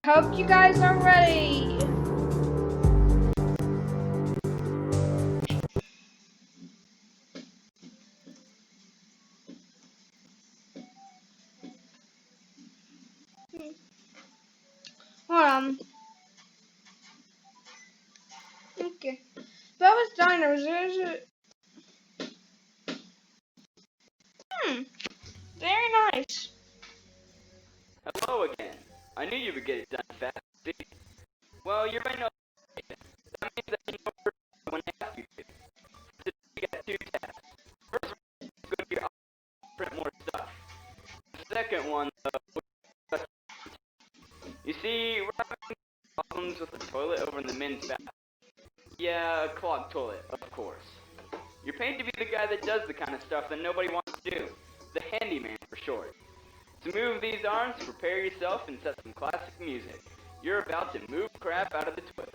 hope you guys are ready. Hold on. Okay. Bubba's Diner. Is it? Very nice. Hello again. I knew you would get it done fast. Well, you're right now. That means that you know when I ask you to. Today you got two tasks. First one is going to be print more stuff. The second one, though, you see, we're having problems with the toilet over in the men's bathroom. Yeah, a clogged toilet, of course. You're paid to be the guy that does the kind of stuff that nobody wants to do. The handyman, for short. To move these arms, prepare yourself and set some classic music. You're about to move crap out of the toilet.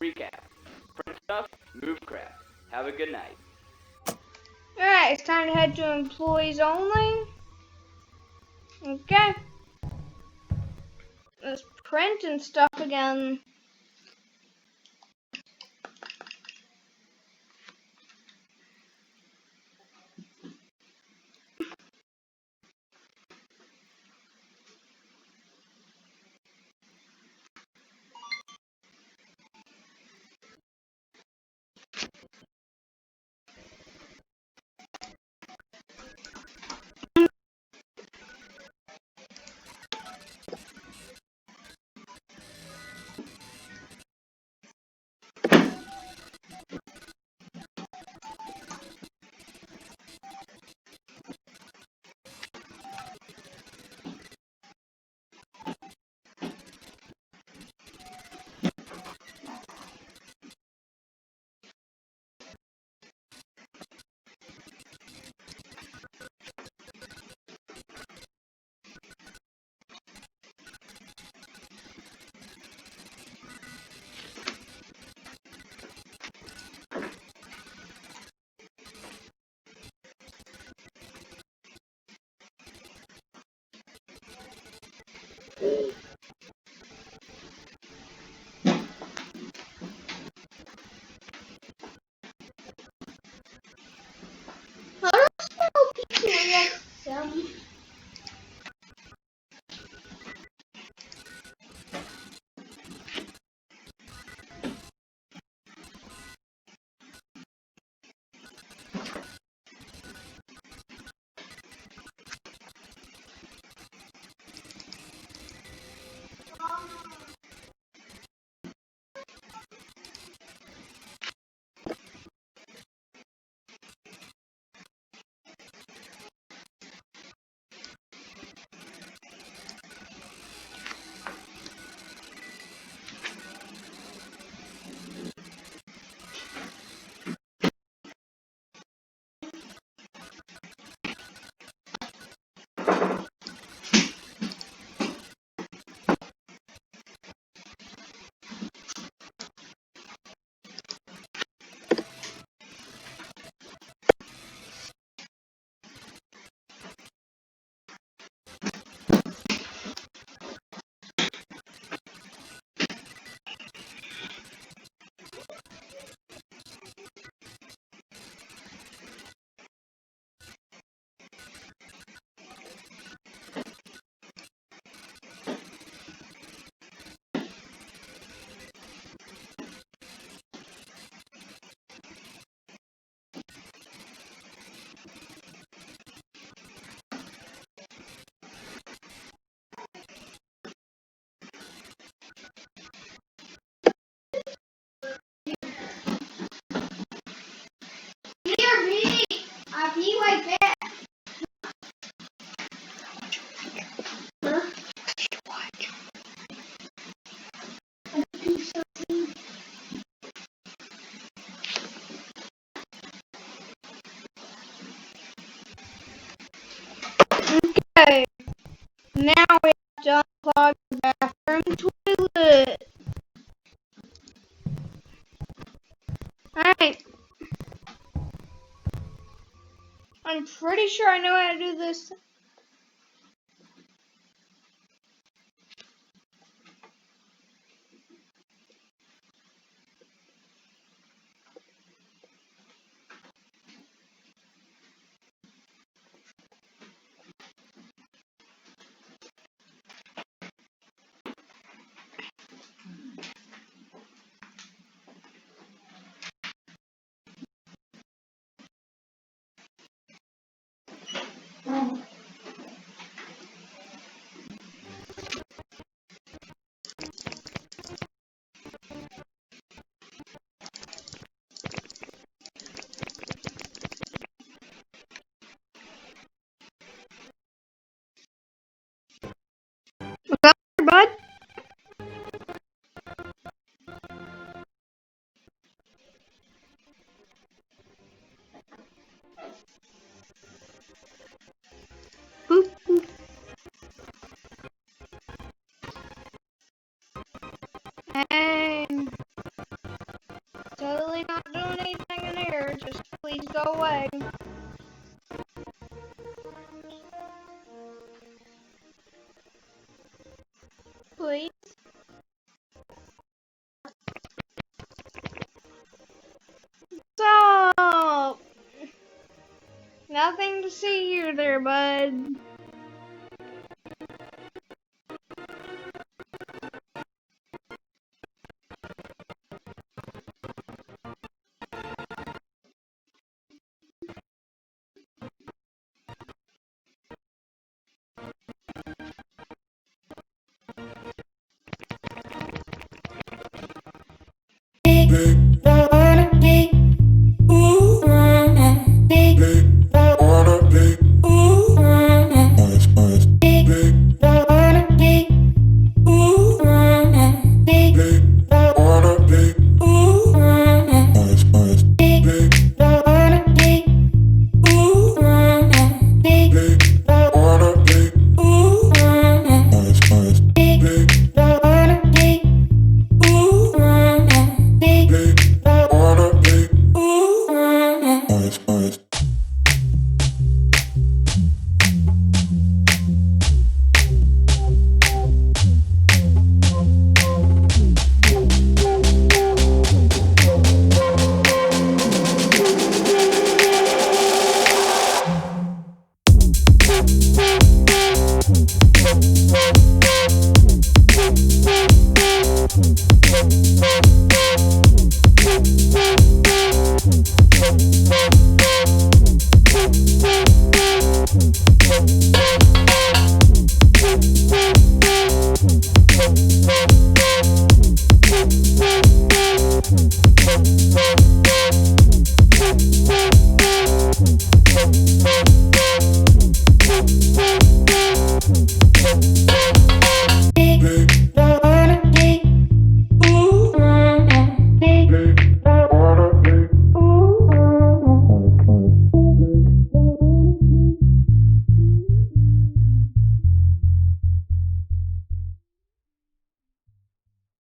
Recap. Print stuff, move crap. Have a good night. Alright, it's time to head to employees only. Okay. Let's print and stuff again. How do I spell PQXM? I pee like that. Huh? I pee something. Okay. Now we have to unclog the bathroom toilet. Alright. I'm pretty sure I know how to do this. go away. Please. Stop! Nothing to see here there, bud.